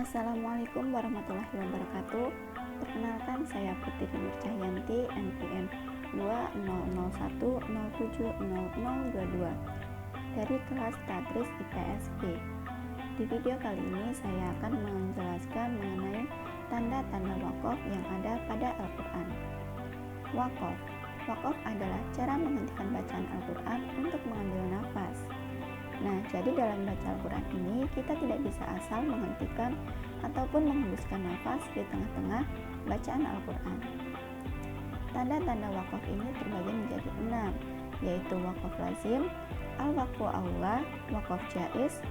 Assalamualaikum warahmatullahi wabarakatuh. Perkenalkan, saya Putri Nur Cahyanti, NPM 2001070022 dari kelas Tadris IPS B. Di video kali ini saya akan menjelaskan mengenai tanda-tanda wakaf yang ada pada Al-Quran. Wakaf adalah cara menghentikan bacaan Al-Quran untuk mengambil nafas. Nah, jadi dalam baca Al-Quran ini kita tidak bisa asal menghentikan ataupun menghembuskan nafas di tengah-tengah bacaan Al-Quran. Tanda-tanda wakaf ini terbagi menjadi 6, yaitu wakaf lazim, al-waqfu aula, wakaf jaiz,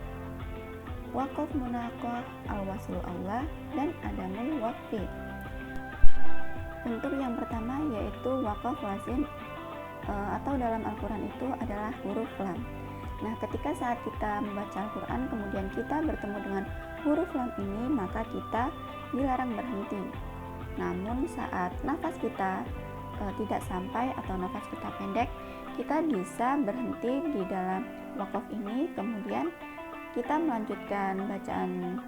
wakaf munaqah, al-waslu aula, dan adamul waqfi. Untuk yang pertama yaitu wakaf lazim atau dalam Al-Quran itu adalah huruf lam. Nah, ketika saat kita membaca Al-Quran kemudian kita bertemu dengan huruf lam ini, maka kita dilarang berhenti. Namun saat nafas kita tidak sampai atau nafas kita pendek, kita bisa berhenti di dalam wakaf ini, kemudian kita melanjutkan bacaan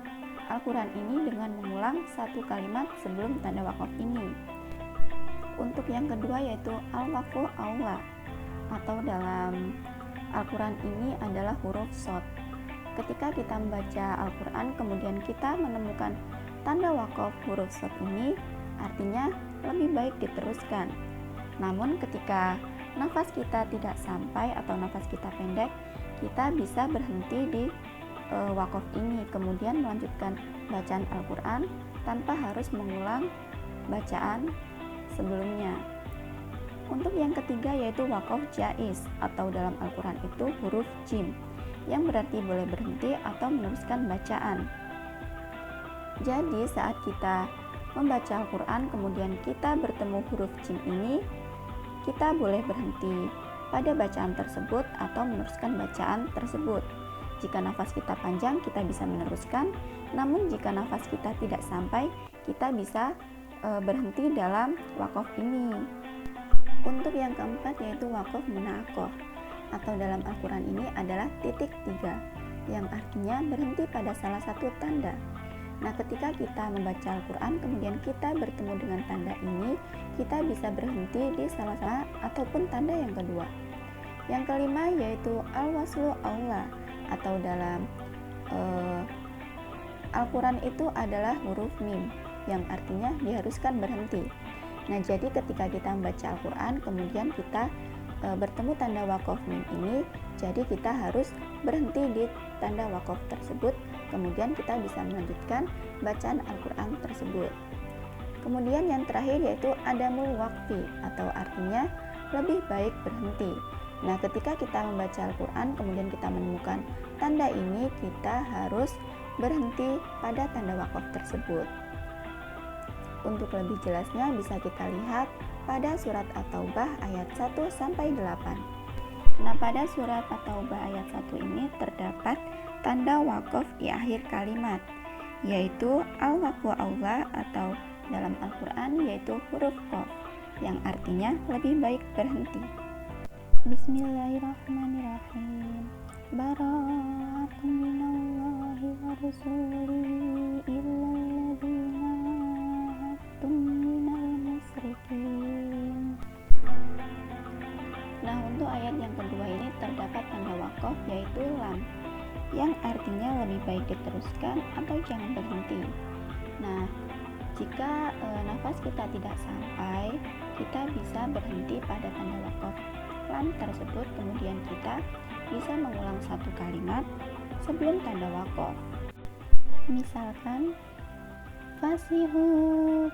Al-Quran ini dengan mengulang satu kalimat sebelum tanda wakaf ini. Untuk yang kedua yaitu al-waqfu aula atau dalam Al-Quran ini adalah huruf shad. Ketika kita membaca Al-Quran kemudian kita menemukan tanda wakaf huruf shad ini, artinya lebih baik diteruskan. Namun ketika nafas kita tidak sampai atau nafas kita pendek, kita bisa berhenti di wakaf ini, kemudian melanjutkan bacaan Al-Quran tanpa harus mengulang bacaan sebelumnya. Untuk yang ketiga yaitu wakaf jaiz atau dalam Al-Quran itu huruf jim, yang berarti boleh berhenti atau meneruskan bacaan. Jadi saat kita membaca Al-Quran kemudian kita bertemu huruf jim ini, kita boleh berhenti pada bacaan tersebut atau meneruskan bacaan tersebut. Jika nafas kita panjang kita bisa meneruskan, namun jika nafas kita tidak sampai kita bisa berhenti dalam wakaf ini. Untuk yang keempat yaitu wakaf munaqah atau dalam Al-Quran ini adalah titik 3, yang artinya berhenti pada salah satu tanda. Nah, ketika kita membaca Al-Quran kemudian kita bertemu dengan tanda ini, kita bisa berhenti di salah satu ataupun tanda yang kedua. Yang kelima yaitu al-waslu aula atau dalam Al-Quran itu adalah huruf mim, yang artinya diharuskan berhenti. Nah, jadi ketika kita membaca Al-Quran kemudian kita bertemu tanda wakaf mim ini, jadi kita harus berhenti di tanda wakaf tersebut, kemudian kita bisa melanjutkan bacaan Al-Quran tersebut. Kemudian yang terakhir yaitu adamul waqfi atau artinya lebih baik berhenti. Nah, ketika kita membaca Al-Quran kemudian kita menemukan tanda ini, kita harus berhenti pada tanda wakaf tersebut. Untuk lebih jelasnya bisa kita lihat pada surat At-Taubah ayat 1-8. Nah, pada surat At-Taubah ayat 1 ini terdapat tanda wakaf di akhir kalimat, yaitu al-waqfu aula atau dalam Al-Quran yaitu huruf qaf, yang artinya lebih baik berhenti. Bismillahirrahmanirrahim. Bara'atun minallahi wa rasulihi illal ladzina minal musyrikin. Nah, untuk ayat yang kedua ini terdapat tanda wakaf yaitu lam, yang artinya lebih baik diteruskan atau jangan berhenti. Nah, jika nafas kita tidak sampai, kita bisa berhenti pada tanda wakaf lam tersebut, kemudian kita bisa mengulang satu kalimat sebelum tanda wakaf. Misalkan fasihu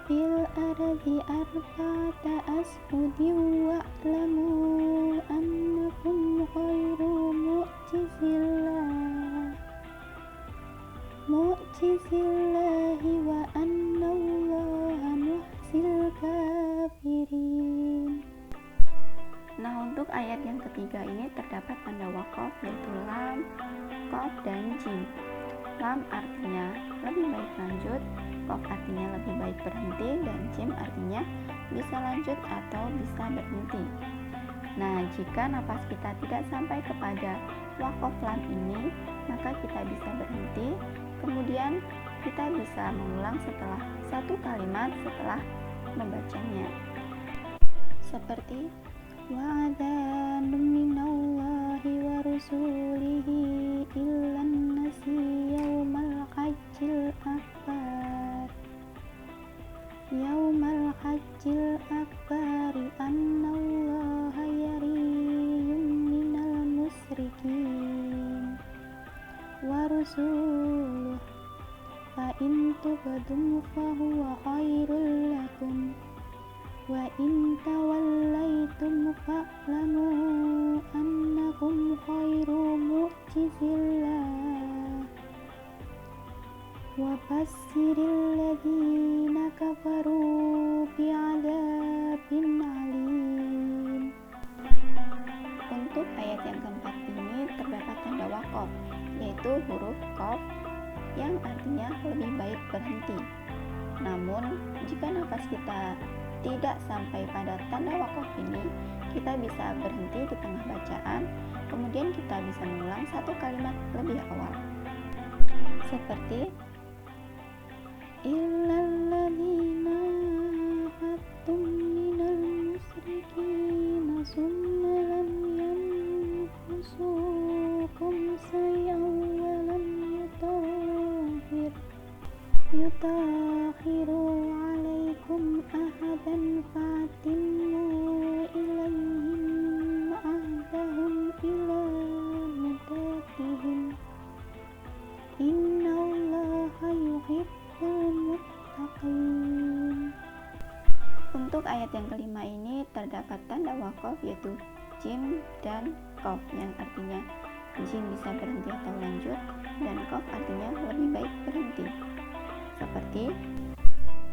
fil ardi arba'ata ashhudin wa'lamu annakum ghairu mu'jizillahi wa annallaha muhzil kafirin. Nah, untuk ayat yang ketiga ini terdapat tanda wakaf yaitu lam, qaf, dan jim. Lam artinya lebih baik lanjut, qaf artinya lebih baik berhenti, dan jim artinya bisa lanjut atau bisa berhenti. Nah, jika nafas kita tidak sampai kepada wakaf lam ini, maka kita bisa berhenti, kemudian kita bisa mengulang setelah satu kalimat setelah membacanya. Seperti wa'adhanum minallahi wa rusulihi illan nasi yaumal hajjil akbar annallaha yariyum minal musrikin wa rusuluh fa in tubdum fa huwa khairul lakum wa in tawallaitum fa'lamu annakum khairu mu'jizillah wa bassiril ladzina kafaru bi'adzabin alim. Untuk ayat yang keempat ini terdapat tanda waqaf, yaitu huruf qaf yang artinya lebih baik berhenti. Namun jika nafas kita tidak sampai pada tanda waqaf ini, kita bisa berhenti di tengah bacaan, kemudian kita bisa mengulang satu kalimat lebih awal. Seperti illalladzina hattum minal musyrikina summa lam yanfusukum sayyan wa lam yutakhiru alaikum ahadan fatimmu ilaihim ahdahum ila muddatihim innallaha yuhibbul muttaqin. Untuk ayat yang kelima ini terdapat tanda waqaf, yaitu jim dan qaf, yang artinya jim bisa berhenti atau lanjut, dan qaf artinya lebih baik berhenti. Seperti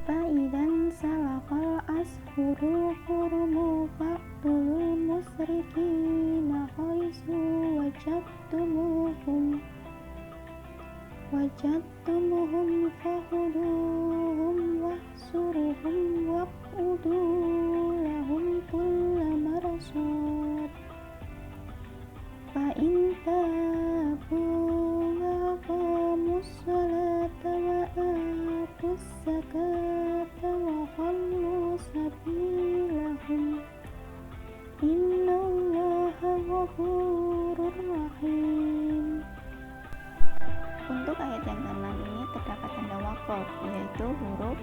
fa'idan salakal ashurul hurumu fa'tulul musyrikina haisu wajadtumuhum fahuduhum wahsuruhum waq'udu lahum kulla marsad fa'in tabu wa aqamus salata wa atus zakata wa khallu sabilahum innallaha ghafurur rahim. Untuk ayat yang ke-6 ini terdapat tanda waqaf, yaitu huruf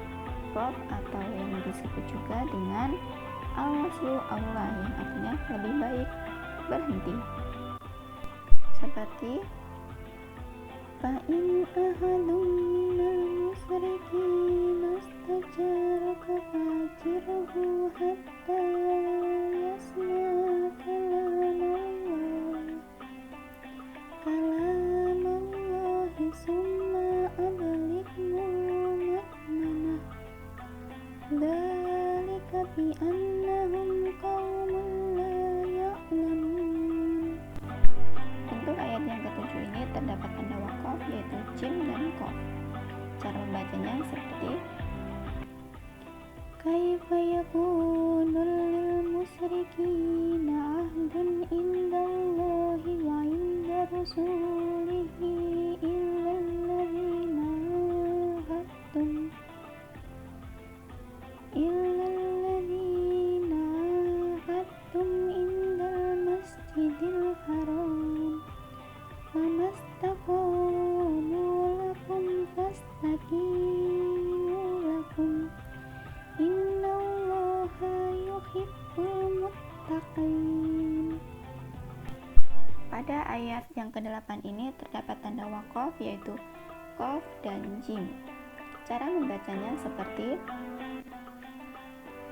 qaf atau yang disebut juga dengan al-waslu aula, yang artinya lebih baik berhenti. Seperti fa'in ahadun minal musyrikina istajaraka fajirhu hatta yasma' kalamallahi summa ablighu ma'manah dzalika bi annahum qaumun la ya'lamun. Untuk ayat yang ketujuh ini terdapat tanda waqaf, yaitu jim dan qaf. Cara membacanya seperti kaifa yakunu lil musyrikina ahdun indallahi wa inda rasulihi illalladzina hattum indal masjidil haram famastaqamu lakum fastaqimu lakum innallaha yuhibbul muttaqin. Pada ayat yang ke-8 ini terdapat tanda waqaf, yaitu qaf dan jim. Cara membacanya seperti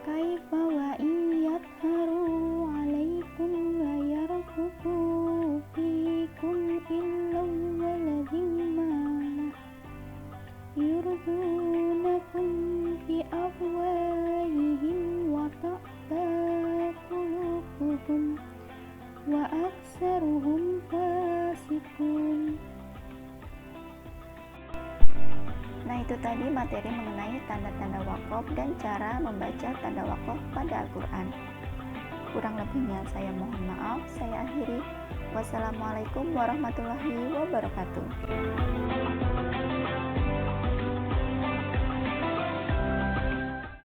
kaifa wa iyadharu alaikum la yarqubu fikum illa waladzimma yurdunakum bi afwahihim wa ta'ba qulubuhum wa aksaruhum fasikun. Nah, itu tadi materi mengenai tanda-tanda waqaf dan cara membaca tanda waqaf pada Al-Quran. Kurang lebihnya saya mohon maaf. Saya akhiri. Wassalamualaikum warahmatullahi wabarakatuh.